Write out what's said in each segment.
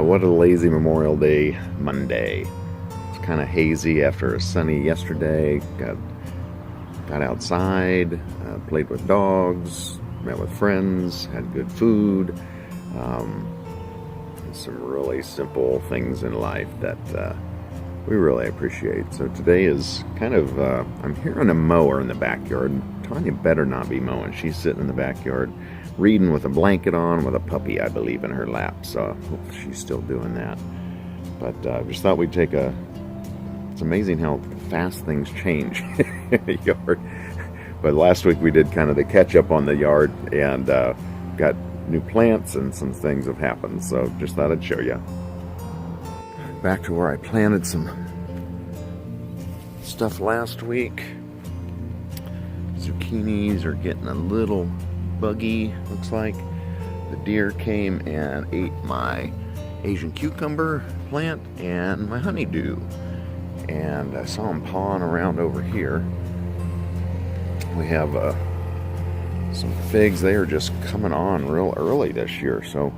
What a lazy Memorial Day Monday. It's kind of hazy after a sunny yesterday. Got outside, played with dogs, met with friends, had good food. Some really simple things in life that we really appreciate. So today is kind of, I'm hearing a mower in the backyard. Tanya better not be mowing. She's sitting in the backyard reading with a blanket on with a puppy, I believe, in her lap. So I hope she's still doing that. But just thought we'd take it's amazing how fast things change in the yard. But last week we did kind of the catch up on the yard and got new plants and some things have happened. So just thought I'd show you. Back to where I planted some stuff last week. Zucchinis are getting a little buggy, looks like. The deer came and ate my Asian cucumber plant and my honeydew. And I saw them pawing around over here. We have some figs. They are just coming on real early this year. So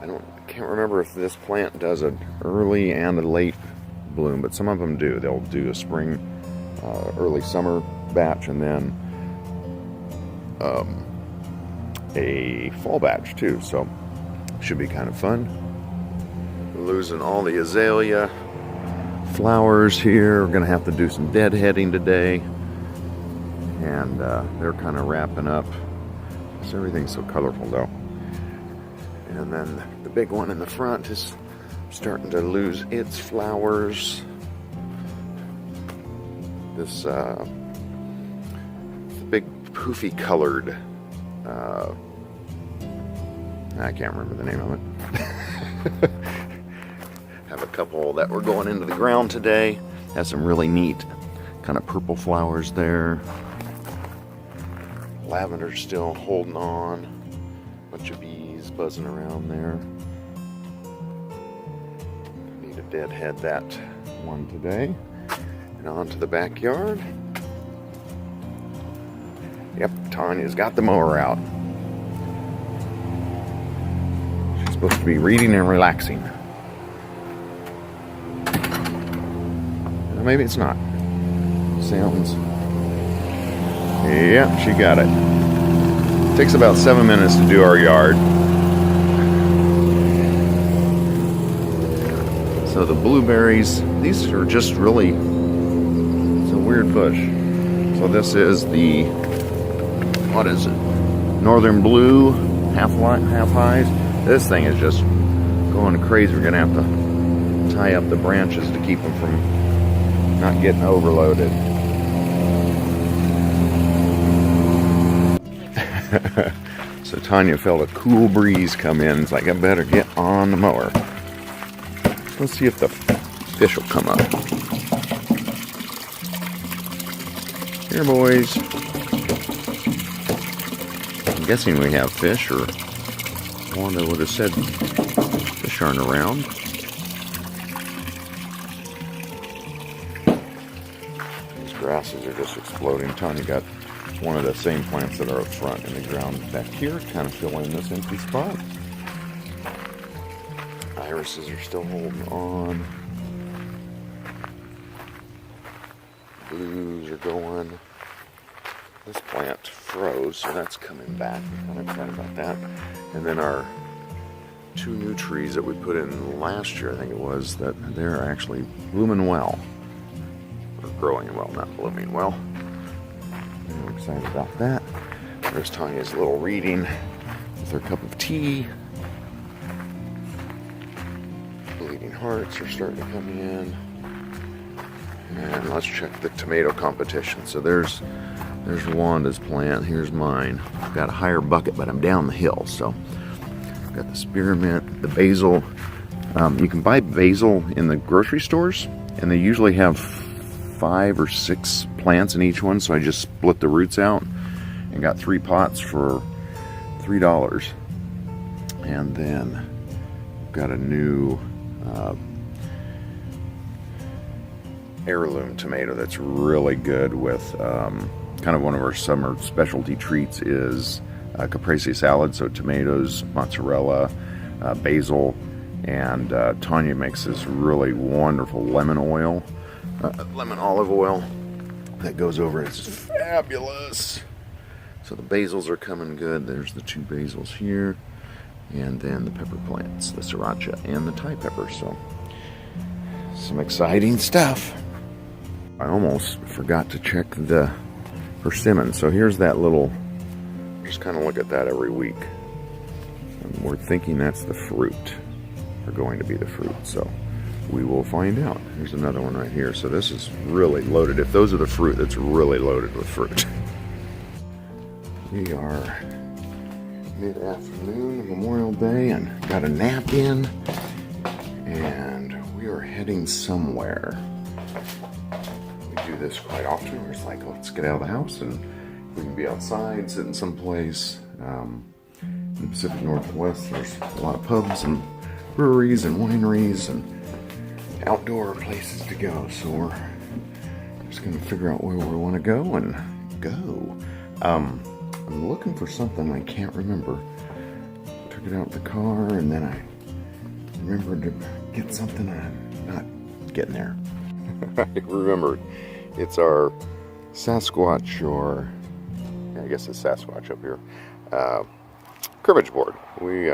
I can't remember if this plant does an early and a late bloom, but some of them do. They'll do a spring, early summer batch, and then a fall batch too. So should be kind of fun. Losing all the azalea flowers here. We're gonna have to do some deadheading today, and they're kind of wrapping up. So everything's so colorful though. And then the big one in the front is starting to lose its flowers. This big poofy colored, I can't remember the name of it. Have a couple that were going into the ground today. Has some really neat kind of purple flowers there. Lavender's still holding on. Bunch of bees buzzing around there. Need to deadhead that one today. And on to the backyard. Yep, Tanya's got the mower out. She's supposed to be reading and relaxing. Maybe it's not. Sounds. Yep, she got it. Takes about 7 minutes to do our yard. So the blueberries, these are just really, it's a weird bush. So this is the, what is it? Northern Blue, half highs. This thing is just going crazy. We're gonna have to tie up the branches to keep them from not getting overloaded. So Tanya felt a cool breeze come in. It's like, I better get on the mower. Let's see if the fish will come up. Here, boys. I'm guessing we have fish, or Wanda would have said fish aren't around. Grasses are just exploding. Tanya got one of the same plants that are up front in the ground back here, kind of filling this empty spot. Irises are still holding on. Blues are going. This plant froze, so that's coming back. I'm kind of excited about that. And then our two new trees that we put in last year, I think it was, that they're actually blooming well. Growing well, not blooming well. I'm excited about that. There's Tanya's little reading with her cup of tea. Bleeding hearts are starting to come in. And let's check the tomato competition. So there's Wanda's plant. Here's mine. I've got a higher bucket, but I'm down the hill. So I've got the spearmint, the basil. You can buy basil in the grocery stores, and they usually have 5 or 6 plants in each one, so I just split the roots out and got 3 pots for $3. And then got a new heirloom tomato that's really good with kind of one of our summer specialty treats is caprese salad. So tomatoes, mozzarella, basil, And Tanya makes this really wonderful lemon oil, lemon olive oil that goes over. It's fabulous. So the basils are coming good. There's the 2 basils here. And then the pepper plants, the sriracha and the Thai pepper. So some exciting stuff. I almost forgot to check the persimmon. So here's that little, just kind of look at that every week. And we're thinking that's the fruit, or going to be the fruit. So we will find out. Here's another one right here. So this is really loaded. If those are the fruit, that's really loaded with fruit. We are mid-afternoon, Memorial Day, and got a nap in. And we are heading somewhere. We do this quite often. We're just like, let's get out of the house and we can be outside, sitting someplace. In the Pacific Northwest, there's a lot of pubs and breweries and wineries and outdoor places to go. So we're just going to figure out where we want to go and go. I'm looking for something I can't remember. Took it out of the car and then I remembered to get something. I'm not getting there. I remembered. It's our Sasquatch, or I guess it's Sasquatch up here, cribbage board. We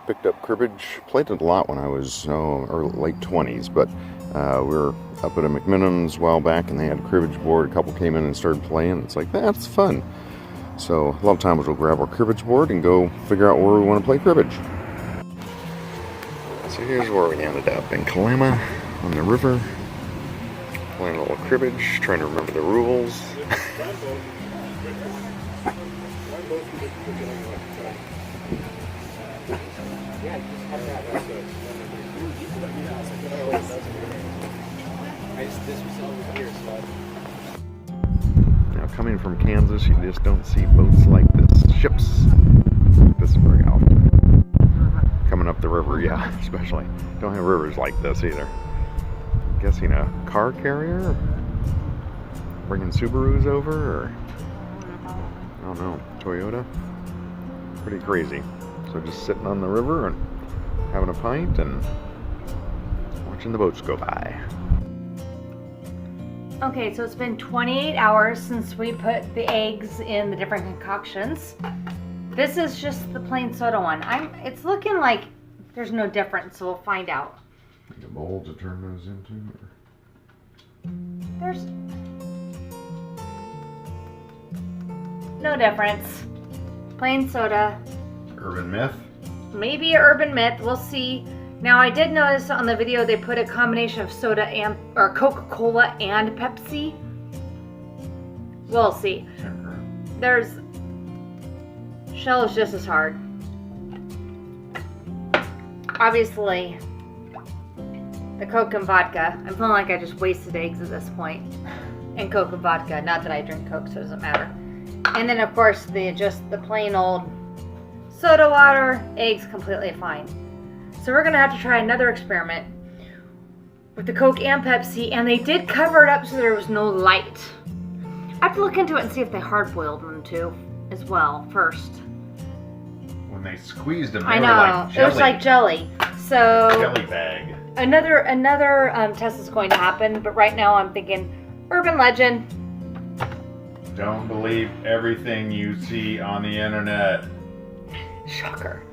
picked up cribbage, played it a lot when I was late 20s, but we were up at a McMinim's a while back and they had a cribbage board. A couple came in and started playing. It's like, that's fun. So a lot of times we'll grab our cribbage board and go figure out where we want to play cribbage. So here's where we ended up, in Kalama on the river, playing a little cribbage, trying to remember the rules. Now, coming from Kansas, you just don't see boats like this, ships like this very often. Coming up the river, yeah, especially. Don't have rivers like this either. I'm guessing a car carrier? Bringing Subarus over, or I don't know, Toyota? Pretty crazy. So just sitting on the river and having a pint and watching the boats go by. Okay, so it's been 28 hours since we put the eggs in the different concoctions. This is just the plain soda one. It's looking like there's no difference, so we'll find out. Need a bowl to turn those into? There's no difference. Plain soda. Urban myth? Maybe an urban myth, we'll see. Now I did notice on the video they put a combination of soda and or Coca-Cola and Pepsi. We'll see. There's Shell is just as hard. Obviously, the Coke and vodka. I'm feeling like I just wasted eggs at this point. And Coke and vodka. Not that I drink Coke, so it doesn't matter. And then of course the plain old soda water, eggs completely fine. So we're gonna have to try another experiment with the Coke and Pepsi, and they did cover it up so there was no light. I have to look into it and see if they hard boiled them too as well first. When they squeezed them, I know, it was like jelly. So jelly bag. Another test is going to happen, but right now I'm thinking urban legend. Don't believe everything you see on the internet. Shocker.